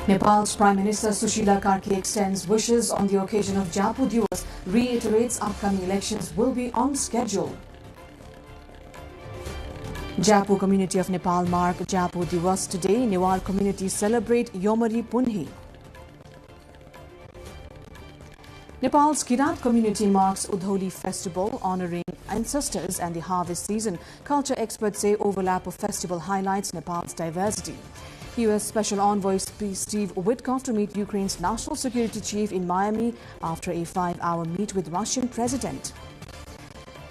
Nepal's Prime Minister Sushila Karki extends wishes on the occasion of Japu Diwas, reiterates upcoming elections will be on schedule. Japu community of Nepal mark Japu Diwas today. Newar community celebrate Yomari Punhi. Nepal's Kirat community marks Udholi festival, honoring ancestors and the harvest season. Culture experts say overlap of festival highlights Nepal's diversity. U.S. Special Envoy Steve Witkoff to meet Ukraine's national security chief in Miami after a 5-hour meet with Russian president.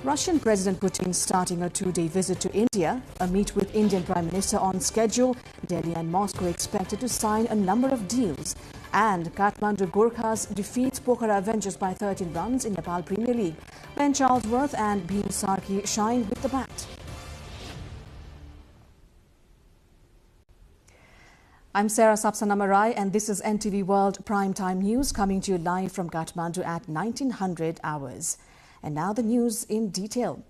Russian President Putin starting a 2-day visit to India. A meet with Indian Prime Minister on schedule. Delhi and Moscow expected to sign a number of deals. And Kathmandu Gorkhas defeats Pokhara Avengers by 13 runs in Nepal Premier League. Ben Charlesworth and Bhim Sarki shine with the bat. I'm Sarah Sapsanamarai and this is NTV World Primetime News coming to you live from Kathmandu at 1900 hours. And now the news in detail.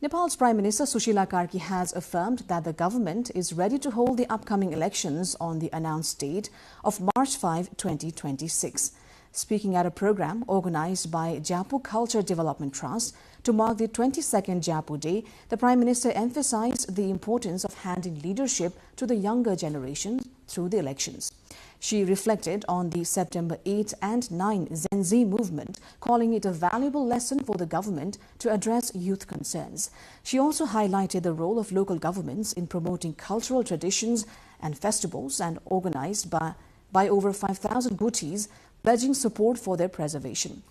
Nepal's Prime Minister Sushila Karki has affirmed that the government is ready to hold the upcoming elections on the announced date of March 5, 2026. Speaking at a program organized by Japu Culture Development Trust to mark the 22nd Japu Day, the Prime Minister emphasized the importance of handing leadership to the younger generation through the elections. She reflected on the September 8 and 9 Gen Z movement, calling it a valuable lesson for the government to address youth concerns. She also highlighted the role of local governments in promoting cultural traditions and festivals and organized by over 5,000 Gutis, pledging support for their preservation.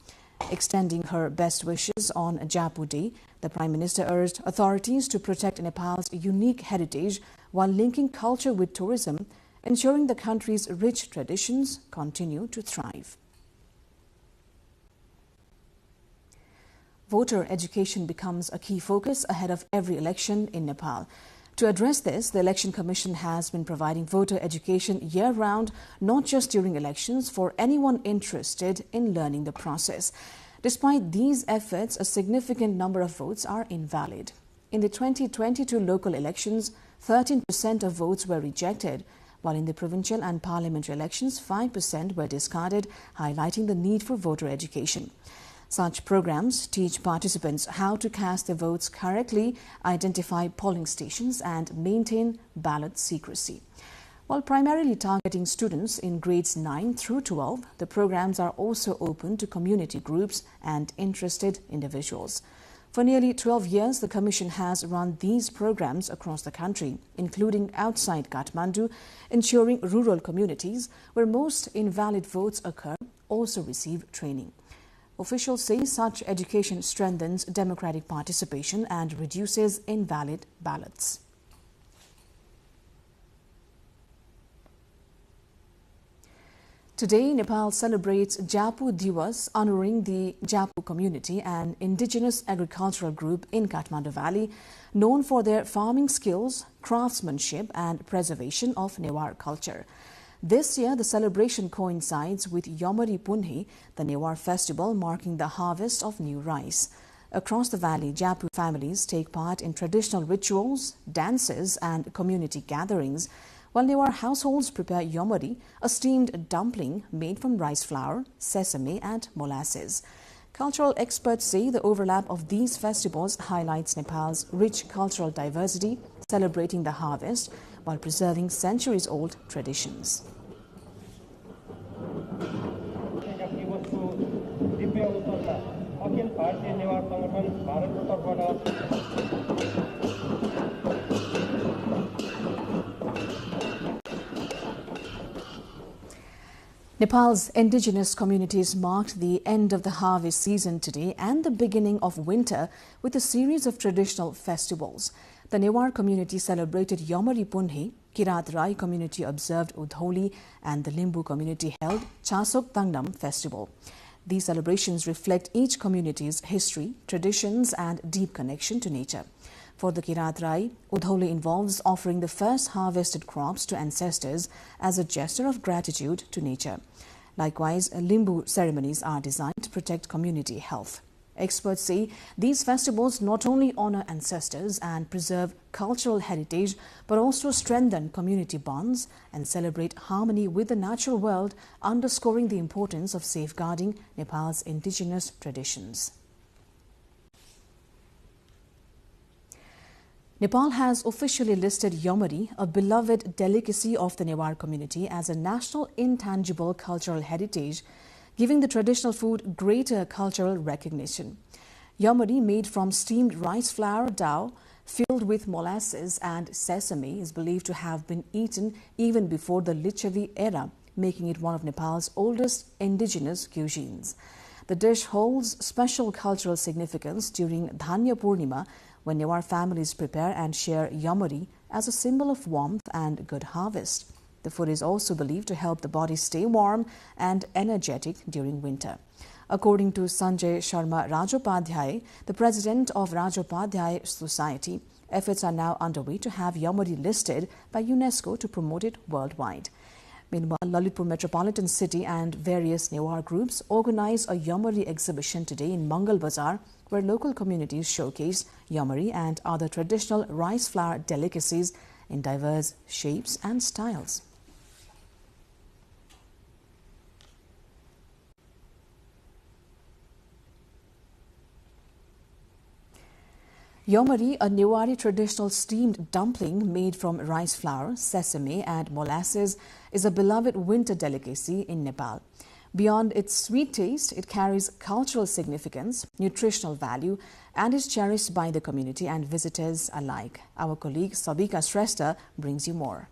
Extending her best wishes on Japu Day, the Prime Minister urged authorities to protect Nepal's unique heritage while linking culture with tourism, ensuring the country's rich traditions continue to thrive. Voter education becomes a key focus ahead of every election in Nepal. To address this, the Election Commission has been providing voter education year-round, not just during elections, for anyone interested in learning the process. Despite these efforts, a significant number of votes are invalid. In the 2022 local elections, 13% of votes were rejected, while in the provincial and parliamentary elections, 5% were discarded, highlighting the need for voter education. Such programs teach participants how to cast their votes correctly, identify polling stations, and maintain ballot secrecy. While primarily targeting students in grades 9 through 12, the programs are also open to community groups and interested individuals. For nearly 12 years, the Commission has run these programs across the country, including outside Kathmandu, ensuring rural communities where most invalid votes occur also receive training. Officials say such education strengthens democratic participation and reduces invalid ballots. Today, Nepal celebrates Japu Diwas, honoring the Japu community, an indigenous agricultural group in Kathmandu Valley, known for their farming skills, craftsmanship, and preservation of Newar culture. This year, the celebration coincides with Yomari Punhi, the Newar festival marking the harvest of new rice. Across the valley, Japu families take part in traditional rituals, dances, and community gatherings, while Newar households prepare Yomari, a steamed dumpling made from rice flour, sesame, and molasses. Cultural experts say the overlap of these festivals highlights Nepal's rich cultural diversity, celebrating the harvest while preserving centuries-old traditions. Nepal's indigenous communities marked the end of the harvest season today and the beginning of winter with a series of traditional festivals. The Newar community celebrated Yomari Punhi, Kirat Rai community observed Udholi, and the Limbu community held Chasok Tangnam festival. These celebrations reflect each community's history, traditions, and deep connection to nature. For the Kirat Rai, Udholi involves offering the first harvested crops to ancestors as a gesture of gratitude to nature. Likewise, Limbu ceremonies are designed to protect community health. Experts say these festivals not only honor ancestors and preserve cultural heritage, but also strengthen community bonds and celebrate harmony with the natural world, underscoring the importance of safeguarding Nepal's indigenous traditions. Nepal has officially listed Yomari, a beloved delicacy of the Newar community, as a national intangible cultural heritage, giving the traditional food greater cultural recognition. Yomari, made from steamed rice flour dough filled with molasses and sesame, is believed to have been eaten even before the Lichavi era, making it one of Nepal's oldest indigenous cuisines. The dish holds special cultural significance during Dhanya Purnima, when Newar families prepare and share Yomari as a symbol of warmth and good harvest. The food is also believed to help the body stay warm and energetic during winter. According to Sanjay Sharma Rajopadhyay, the president of Rajopadhyay Society, efforts are now underway to have Yomari listed by UNESCO to promote it worldwide. Meanwhile, Lalitpur Metropolitan City and various Newar groups organize a Yomari exhibition today in Mangal Bazar, where local communities showcase Yomari and other traditional rice flour delicacies in diverse shapes and styles. Yomari, a Newari traditional steamed dumpling made from rice flour, sesame and molasses, is a beloved winter delicacy in Nepal. Beyond its sweet taste, it carries cultural significance, nutritional value, and is cherished by the community and visitors alike. Our colleague Sabika Shrestha brings you more.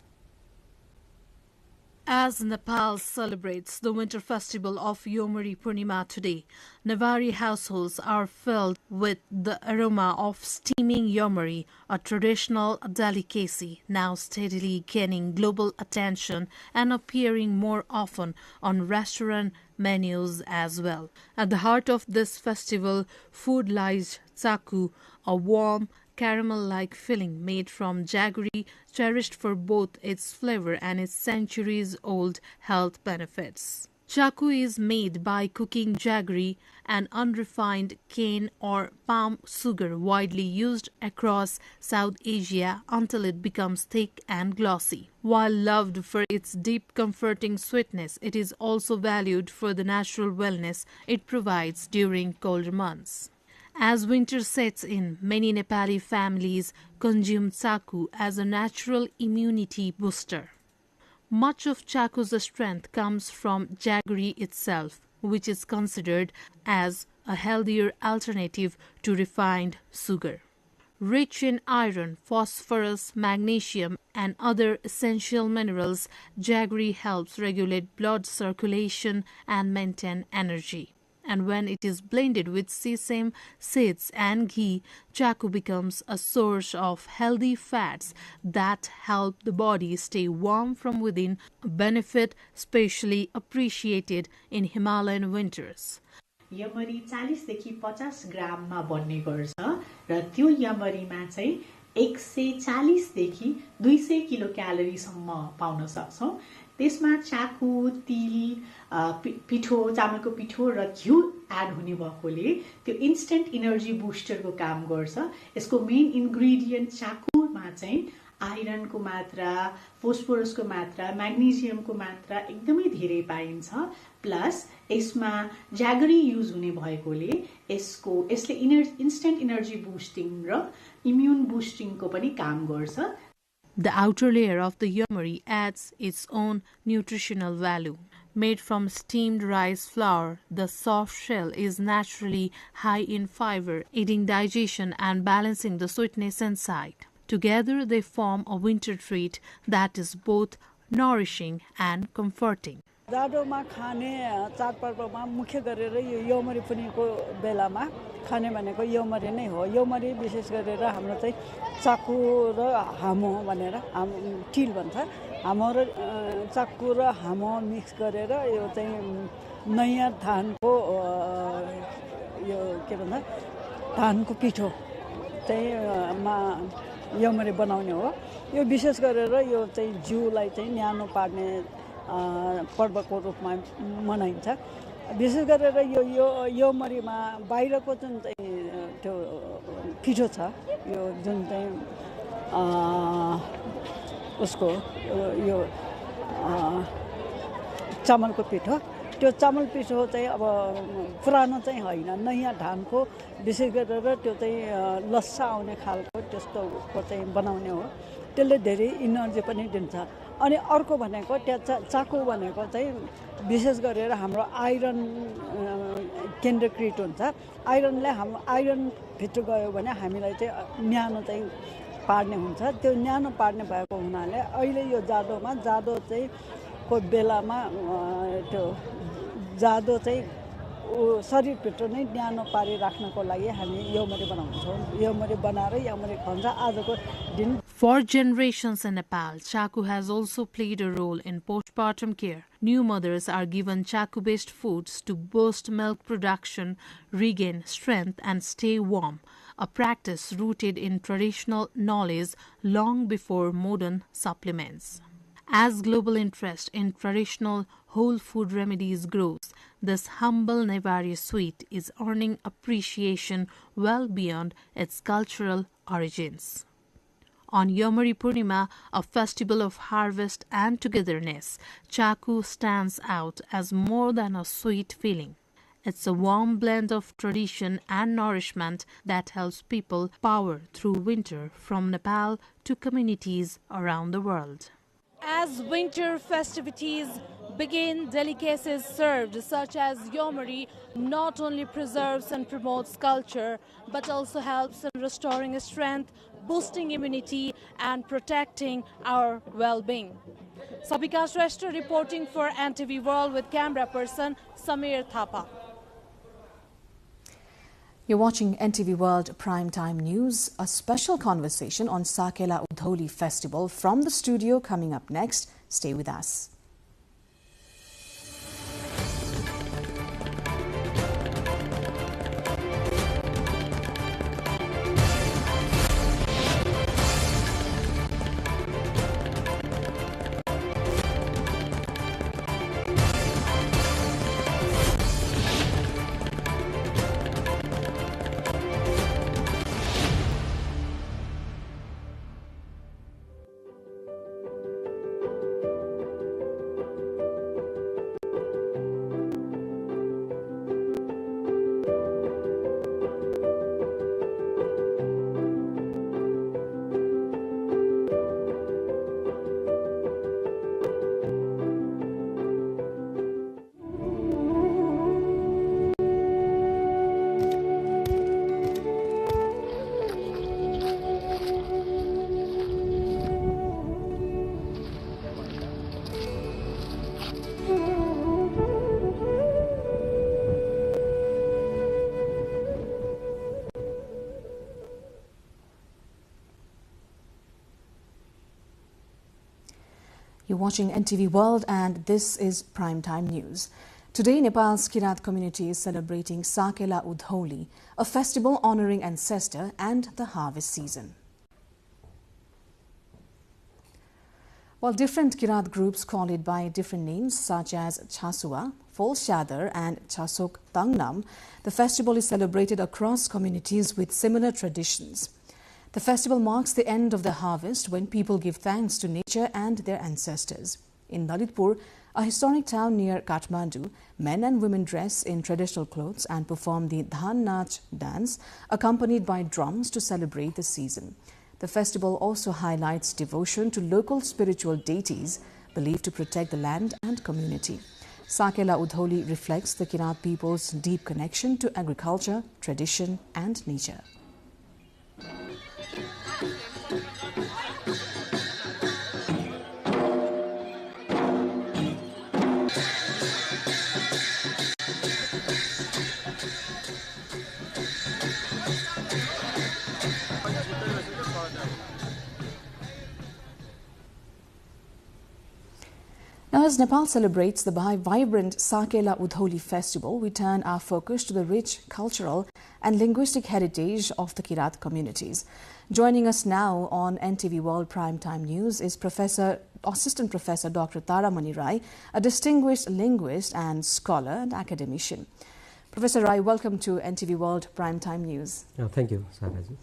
As Nepal celebrates the winter festival of Yomari Purnima today, Nevari households are filled with the aroma of steaming Yomari, a traditional delicacy now steadily gaining global attention and appearing more often on restaurant menus as well. At the heart of this festival, food lies chaku, a warm, caramel-like filling made from jaggery, cherished for both its flavor and its centuries-old health benefits. Chaku is made by cooking jaggery, an unrefined cane or palm sugar widely used across South Asia, until it becomes thick and glossy. While loved for its deep, comforting sweetness, it is also valued for the natural wellness it provides during colder months. As winter sets in, many Nepali families consume chaku as a natural immunity booster. Much of chaku's strength comes from jaggery itself, which is considered as a healthier alternative to refined sugar. Rich in iron, phosphorus, magnesium, and other essential minerals, jaggery helps regulate blood circulation and maintain energy. And when it is blended with sesame seeds and ghee, chaku becomes a source of healthy fats that help the body stay warm from within, a benefit specially appreciated in Himalayan winters. Yomari 40 देखि 50 ग्राममा बन्ने गर्छ र त्यो यमरीमा चाहिँ 140 देखि 200 kilo क्यालोरीसम्म pound सक्छौं। त्यसमा चाकु, तिल, पिठो, चामलको पिठो र घिउ एड हुने भएकोले त्यो इन्स्टेन्ट एनर्जी बुस्टरको काम गर्छ। यसको मेन इन्ग्रेडिएन्ट चाकुमा चाहिँ आइरनको मात्रा, फोस्फोरसको मात्रा, म्याग्नेशियमको मात्रा एकदमै धेरै पाइन्छ। प्लस यसमा ज्यागरी युज हुने भएकोले यसले इन्स्टेन्ट एनर्जी बुस्टिङ र इम्युन बुस्टिङको पनि काम गर्छ। The outer layer of the yomari adds its own nutritional value. Made from steamed rice flour, the soft shell is naturally high in fiber, aiding digestion and balancing the sweetness inside. Together, they form a winter treat that is both nourishing and comforting. जाडोमा खाने चाडपर्वमा मुख्य गरेर यो यमरी पुनिको बेलामा खाने भनेको यमरी नै हो। यमरी विशेष गरेर हाम्रो चाहिँ चाकु र हामो भनेर टिल भन्छ। हामो र चाकु र हामो मिक्स गरेर यो चाहिँ नयाँ धानको यो के भन्छ धानको पिठो चाहिँ यमरी बनाउने हो। यो विशेष गरेर यो चाहिँ जिउलाई चाहिँ न्यानो पार्ने पर्वको रूपमा मनाइन्छ। विशेष गरेर यो मरीमा बाहिरको जुन चाहिँ त्यो पिठो छ यो जुन चाहिँ उसको यो चामलको पिठो त्यो चामल पिठो चाहिँ अब पुरानो चाहिँ होइन नयाँ धानको विशेष गरेर त्यो चाहिँ लस्सा आउने खालको त्यस्तोको चाहिँ बनाउने हो त्यसले धेरै इनर्जी पनि दिन्छ अनि अर्को भनेको त्यहाँ चाकु भनेको चाहिँ विशेष गरेर हाम्रो आइरन केन्द्रीकृत हुन्छ आइरनले हाम्रो आइरन भित्र गयो भने हामीलाई चाहिँ न्यानो चाहिँ पार्ने हुन्छ त्यो न्यानो पार्ने भएको हुनाले अहिले यो जाडोमा जाडो चाहिँ को बेलामा त्यो जाडो चाहिँ शरीरभित्र नै न्यानो पारिराख्नको लागि हामी योमरी बनाउँछौँ योमरी बनाएर योमरी खुवाउँछ आजको दिन. For generations in Nepal, chaku has also played a role in postpartum care. New mothers are given chaku-based foods to boost milk production, regain strength and stay warm, a practice rooted in traditional knowledge long before modern supplements. As global interest in traditional whole food remedies grows, this humble Nepali sweet is earning appreciation well beyond its cultural origins. On Yomari Purnima, a festival of harvest and togetherness, chaku stands out as more than a sweet feeling. It's a warm blend of tradition and nourishment that helps people power through winter from Nepal to communities around the world. As winter festivities begin, delicacies served such as Yomari not only preserves and promotes culture but also helps in restoring strength, boosting immunity and protecting our well-being. Sabika Shrestha reporting for NTV World with camera person Samir Thapa. You're watching NTV World Primetime News, a special conversation on Sakela Udholi Festival from the studio coming up next. Stay with us. You're watching NTV World and this is Primetime News. Today, Nepal's Kirat community is celebrating Sakela Udholi, a festival honoring ancestor and the harvest season. While different Kirat groups call it by different names such as Chasua, Folshadar and Chasok Tangnam, the festival is celebrated across communities with similar traditions. The festival marks the end of the harvest when people give thanks to nature and their ancestors. In Lalitpur, a historic town near Kathmandu, men and women dress in traditional clothes and perform the Dhan Nach dance, accompanied by drums to celebrate the season. The festival also highlights devotion to local spiritual deities believed to protect the land and community. Sakela Udholi reflects the Kirat people's deep connection to agriculture, tradition and nature. Now, as Nepal celebrates the vibrant Sakela Udholi festival, we turn our focus to the rich cultural and linguistic heritage of the Kirat communities. Joining us now on NTV World Primetime News is Professor Assistant Professor Dr. Taramani Rai, a distinguished linguist and scholar and academician. Professor Rai, welcome to NTV World Primetime News. Thank you, Saraji.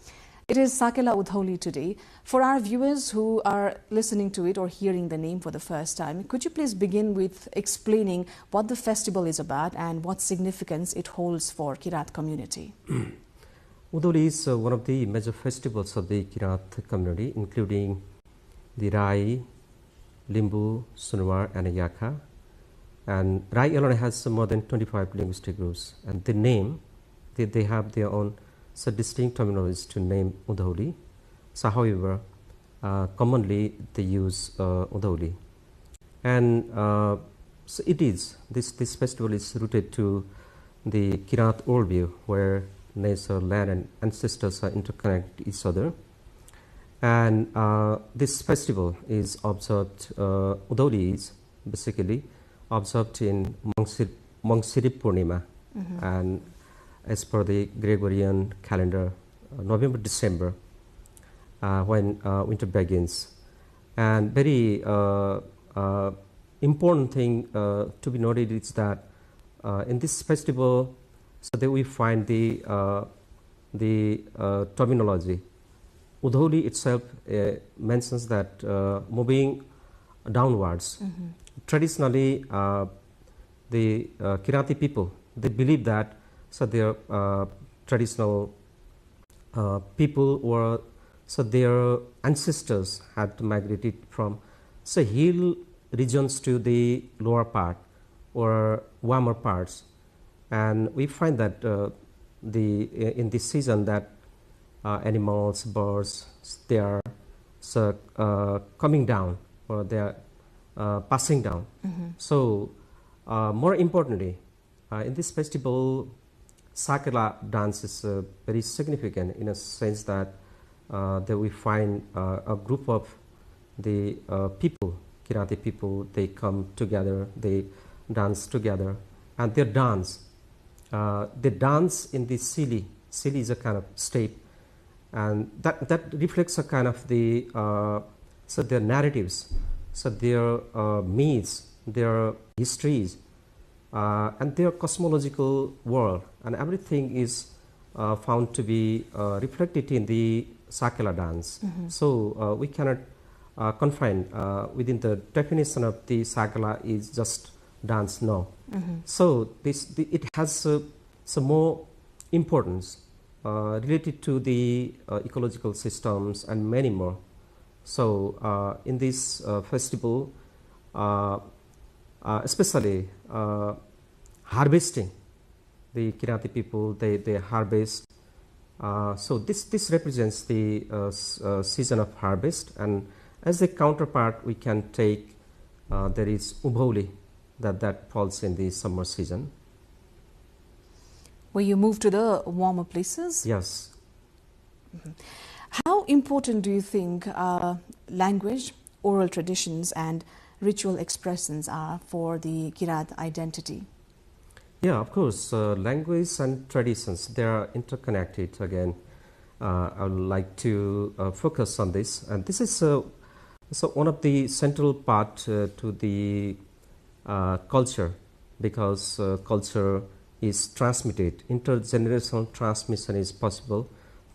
It is Sakela Udholi today. For our viewers who are listening to it or hearing the name for the first time, could you please begin with explaining what the festival is about and what significance it holds for Kirat community? Udholi is one of the major festivals of the Kirat community, including the Rai, Limbu, Sunwar, and Yaka. And Rai alone has more than 25 linguistic groups, and the name, they have their own distinct terminology to name Udholi. So, however, commonly they use Udholi, and so it is this festival is rooted to the Kirat worldview, where nature, land, and ancestors are interconnected each other. And this festival is observed. Udholi is basically observed in Mangsiri Purnima, and as per the Gregorian calendar, November-December, when winter begins. And very important thing to be noted is that in this festival, so that we find the terminology. Udholi itself mentions that moving downwards. Traditionally, the Kirati people, they believe that their traditional people were, their ancestors had migrated from hill regions to the lower part or warmer parts. And we find that in this season that animals, birds, they are coming down, or they are passing down. So more importantly, in this festival, Sakela dance is very significant in a sense that we find a group of the people, Kirati people, they come together, they dance together, and they dance in the Sili. Sili is a kind of step, and that reflects a kind of the their narratives, their myths, their histories, and their cosmological world, and everything is found to be reflected in the Sakela dance. So we cannot confine within the definition of the Sakela is just dance. No. So it has some more importance related to the ecological systems and many more. So in this festival, especially harvesting, the Kirati people, they harvest. So this represents the season of harvest, and as a counterpart, we can take there is Ubholi that falls in the summer season. Where you move to the warmer places? Yes. How important do you think language, oral traditions, and ritual expressions are for the Kirat identity? Yeah, of course. Language and traditions, they are interconnected. Again, I would like to focus on this, and this is one of the central part to the culture, because culture is transmitted. Intergenerational transmission is possible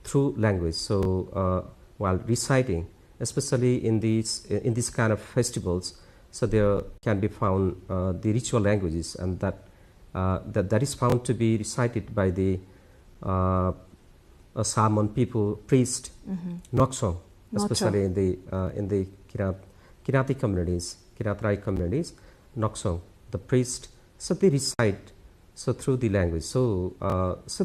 through language. So while reciting, especially in these kind of festivals, so there can be found the ritual languages, and that is found to be recited by the Saman people, priest, Noksong, especially in the Kirati communities, Kirat Rai communities, Noksong, the priest, so they recite through the language. So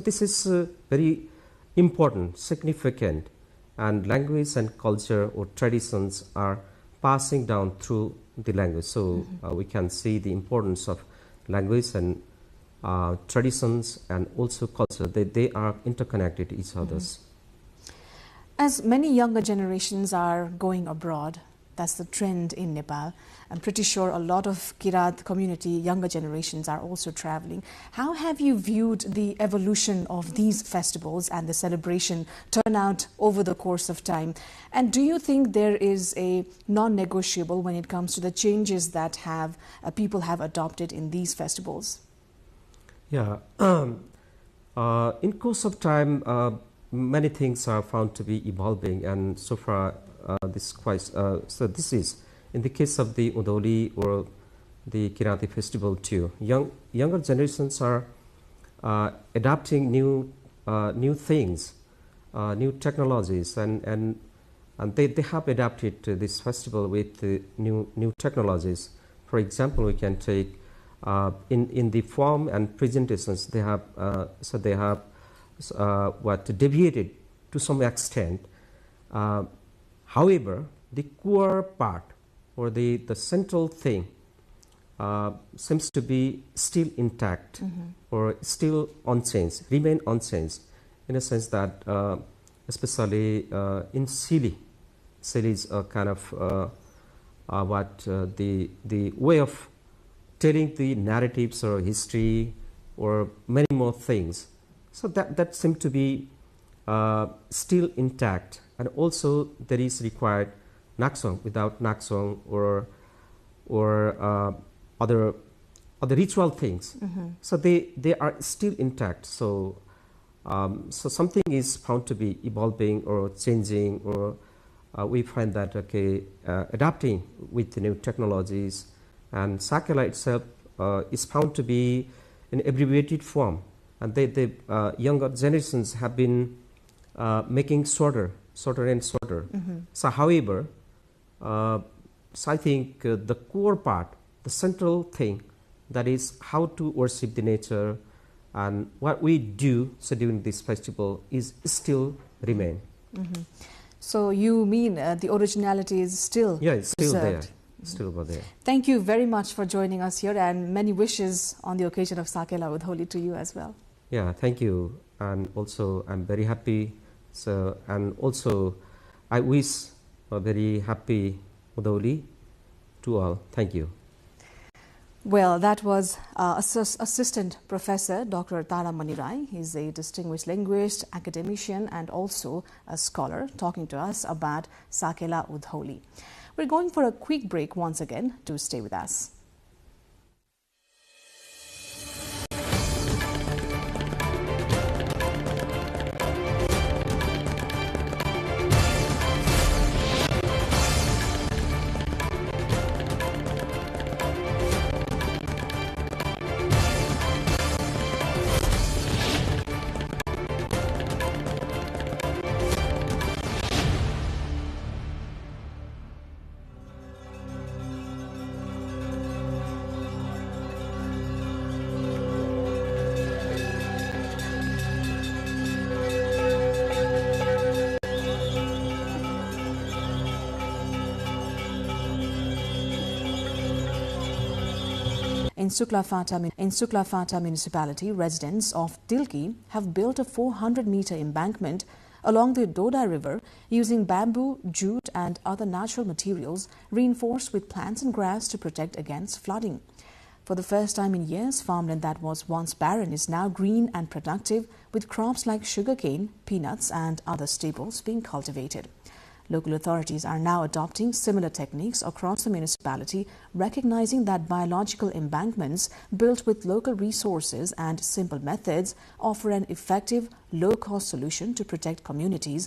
this is very important, significant, and language and culture or traditions are passing down through the language. So we can see the importance of language and traditions and also culture. They are interconnected to each others. As many younger generations are going abroad That's the trend in Nepal. I'm pretty sure a lot of Kirat community, younger generations are also traveling. How have you viewed the evolution of these festivals and the celebration turnout over the course of time? And do you think there is a non-negotiable when it comes to the changes that people have adopted in these festivals? Yeah. In course of time, many things are found to be evolving, and so far so this is in the case of the Udoli or the Kirati festival too. Younger generations are adapting new things, new technologies, and they have adapted to this festival with new technologies. For example, we can take in the form and presentations they have deviated to some extent. However, the core part or the central thing seems to be still intact or still unchanged, remain unchanged, in a sense that especially in Sili is a kind of the way of telling the narratives or history or many more things. So that seemed to be still intact, and also there is required naksong. Without naksong or other ritual things, so they are still intact. So something is found to be evolving or changing, or we find that adapting with the new technologies, and Sakela itself is found to be in abbreviated form, and the younger generations have been making shorter and shorter. So however, so I think the core part, the central thing, that is how to worship the nature and what we do during this festival is still remain. So you mean the originality is still it's still preserved. there. Still over there. Thank you very much for joining us here, and many wishes on the occasion of Sakela Udholi to you as well. Yeah, thank you. And also I'm very happy. So, and also I wish a very happy Udholi to all. Thank you. Well, that was Assistant Professor Dr. Taramani Rai. He's a distinguished linguist, academician, and also a scholar, talking to us about Sakela Udholi. We're going for a quick break once again. Do stay with us. In Suklafata municipality, residents of Tilki have built a 400-meter embankment along the Doda River using bamboo, jute and other natural materials reinforced with plants and grass to protect against flooding. For the first time in years, farmland that was once barren is now green and productive, with crops like sugarcane, peanuts and other staples being cultivated. Local authorities are now adopting similar techniques across the municipality, recognizing that biological embankments built with local resources and simple methods offer an effective, low-cost solution to protect communities